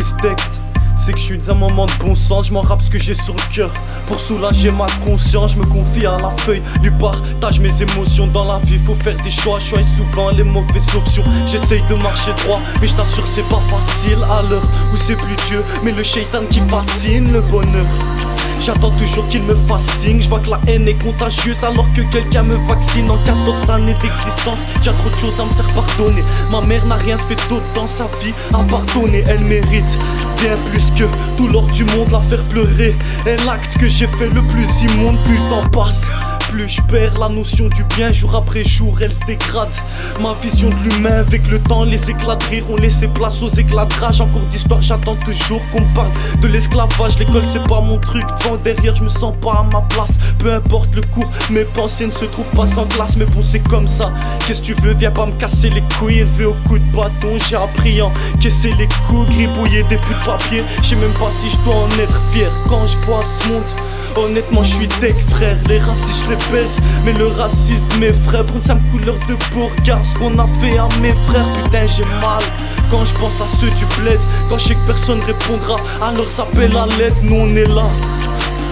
j'écris ce texte, c'est que je suis dans un moment de bon sens. Je m'en rappe ce que j'ai sur le cœur pour soulager ma conscience. Je me confie à la feuille du partage mes émotions. Dans la vie faut faire des choix, choisis souvent les mauvaises options. J'essaye de marcher droit mais je t'assure c'est pas facile. À l'heure où c'est plus Dieu mais le shaitan qui fascine le bonheur. J'attends toujours qu'il me fascine. Je vois que la haine est contagieuse alors que quelqu'un me vaccine. En 14 années d'existence, j'ai trop de choses à me faire pardonner. Ma mère n'a rien fait d'autre dans sa vie à pardonner. Elle mérite bien plus que tout l'or du monde la faire pleurer. Et l'acte que j'ai fait le plus immonde, plus le temps passe, plus je perds la notion du bien. Jour après jour elle se dégrade. Ma vision de l'humain avec le temps, les éclats de rire ont laissé place aux éclats de rage. En cours d'histoire j'attends toujours qu'on me parle de l'esclavage. L'école c'est pas mon truc, devant derrière je me sens pas à ma place. Peu importe le cours, mes pensées ne se trouvent pas en classe. Mais bon c'est comme ça, qu'est-ce que tu veux, viens pas me casser les couilles. Élevé au coup de bâton, j'ai appris à encaisser les coups. Gribouiller des bouts de papier, je sais même pas si je dois en être fier. Quand je vois ce monde, honnêtement je suis deck frère. Les racistes je les baisse, mais le racisme mes frères. Prendre sa couleur de peau, regarde ce qu'on a fait à mes frères. Putain j'ai mal quand je pense à ceux du bled. Quand je sais que personne répondra à leurs appels à l'aide. Nous on est là,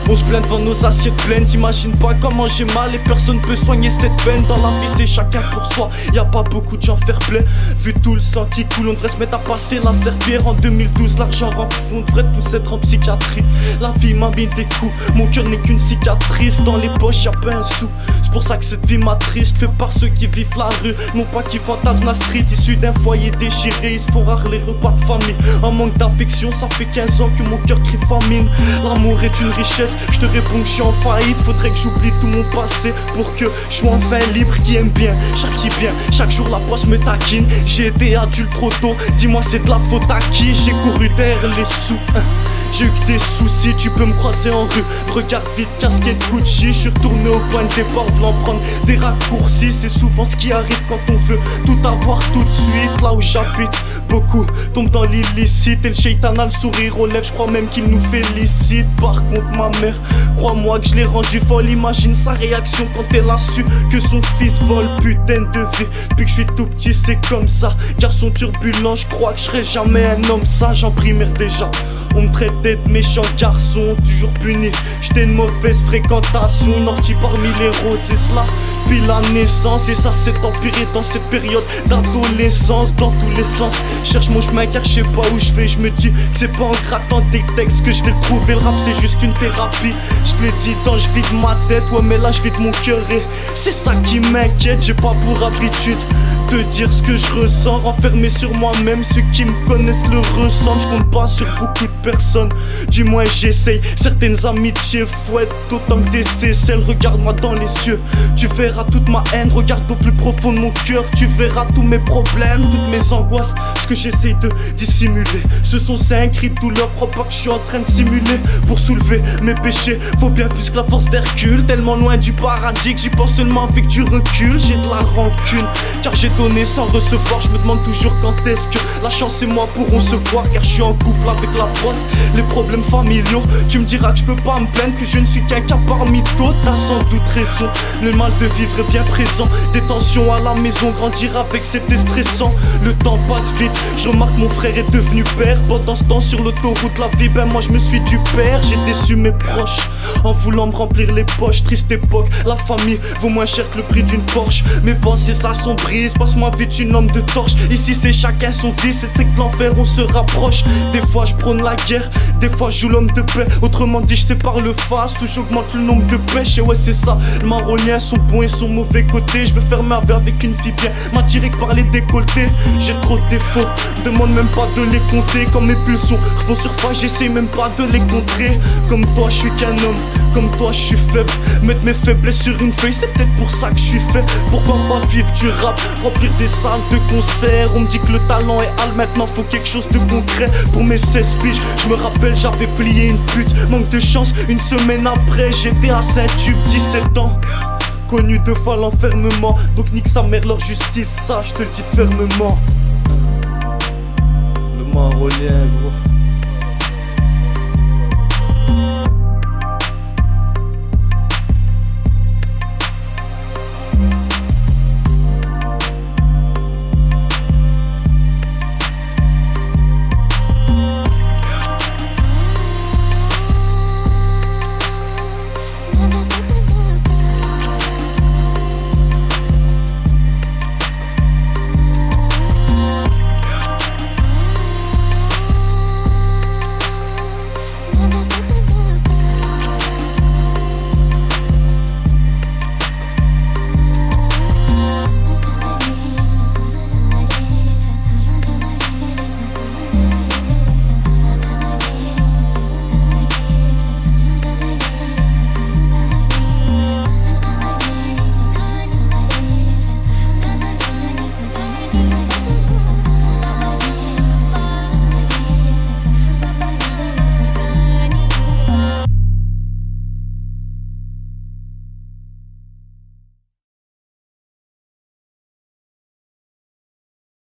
on se plaint devant nos assiettes pleines. T'imagines pas comment j'ai mal et personne peut soigner cette peine. Dans la vie c'est chacun pour soi, y'a pas beaucoup de gens fair play. Vu tout le sang qui coule on devrait se mettre à passer la serpillère. En 2012 l'argent rend fou, on devrait tous être en psychiatrie. La vie m'a mis des coups, mon cœur n'est qu'une cicatrice. Dans les poches y'a pas un sou, c'est pour ça que cette vie m'attriste. Fait par ceux qui vivent la rue, non pas qui fantasment la street. Issus d'un foyer déchiré, ils se font rares les repas de famille. En manque d'affection, ça fait 15 ans que mon cœur crie famine. L'amour est une richesse, je te réponds que je suis en faillite. Faudrait que j'oublie tout mon passé pour que je sois enfin libre. Qui aime bien, châtie bien, chaque jour la poisse me taquine. J'ai été adulte trop tôt, dis-moi c'est de la faute à qui. J'ai couru derrière les sous, j'ai eu que des soucis, tu peux me croiser en rue. Regarde vite, casquette Gucci. Je suis retourné au point de départ, voulant prendre des raccourcis. C'est souvent ce qui arrive quand on veut tout avoir tout de suite. Là où j'habite, beaucoup tombent dans l'illicite. Et le shaitan a le sourire aux lèvres, je crois même qu'il nous félicite. Par contre ma mère, crois-moi que je l'ai rendue folle. Imagine sa réaction quand elle a su que son fils vole. Putain de vie, depuis que je suis tout petit c'est comme ça. Garçon turbulent, je crois que je serai jamais un homme sage. En primaire déjà on me traitait de méchant garçon, toujours puni. J'étais une mauvaise fréquentation, ortie parmi les roses et cela puis la naissance. Et ça s'est empiré dans cette période d'adolescence. Dans tous les sens, cherche mon chemin car je sais pas où je vais. Je me dis que c'est pas en grattant des textes que je vais le trouver. Le rap c'est juste une thérapie, je te l'ai dit quand je vide ma tête. Ouais mais là je vide mon cœur et c'est ça qui m'inquiète. J'ai pas pour habitude de dire ce que je ressens, renfermé sur moi-même. Ceux qui me connaissent le ressentent. Je compte pas sur beaucoup de personnes, du moins j'essaye. Certaines amitiés fouettent autant que des celles. Regarde-moi dans les yeux, tu verras toute ma haine. Regarde au plus profond de mon cœur, tu verras tous mes problèmes, toutes mes angoisses, ce que j'essaye de dissimuler. Ce sont ces cris de douleur, crois pas que je suis en train de simuler. Pour soulever mes péchés, faut bien plus que la force d'Hercule. Tellement loin du paradis que j'y pense seulement avec du recul. J'ai de la rancune, car j'ai donné sans recevoir. Je me demande toujours quand est-ce que la chance et moi pourront se voir. Car je suis en couple avec la poisse, les problèmes familiaux. Tu me diras que je peux pas me plaindre, que je ne suis qu'un cas parmi d'autres. T'as sans doute raison, le mal de vivre est bien présent. Des tensions à la maison, grandir avec c'était stressant. Le temps passe vite, je remarque mon frère est devenu père. Pendant ce temps sur l'autoroute la vie, ben moi je me suis du père. J'ai déçu mes proches en voulant me remplir les poches. Triste époque, la famille vaut moins cher que le prix d'une Porsche. Mes pensées s'assombrissent, passe-moi vite une lampe de torche. Ici c'est chacun son vice, et c'est que l'enfer on se rapproche. Des fois je prône la guerre, des fois je joue l'homme de paix. Autrement dit je sépare le face ou j'augmente le nombre de pêches. Et ouais c'est ça, le marronien, son bon et son mauvais côté. Je veux faire ma vie avec une fille bien, m'attirer que par les décolletés. J'ai trop de défauts, demande même pas de les compter. Comme mes pulsions refont surface, j'essaie même pas de les contrer. Comme toi je suis qu'un homme, comme toi je suis faible. Mettre mes faiblesses sur une feuille, c'est peut-être pour ça que je suis fait. Pourquoi pas vivre du rap, remplir des salles de concert. On me dit que le talent est hal, maintenant faut quelque chose de concret. Pour mes 16 piges, je me rappelle j'avais plié une pute. Manque de chance, une semaine après j'étais à Saint-Tube, 17 ans. Connu 2 fois l'enfermement, donc nique sa mère leur justice, ça je te le dis fermement. Le marronien gros.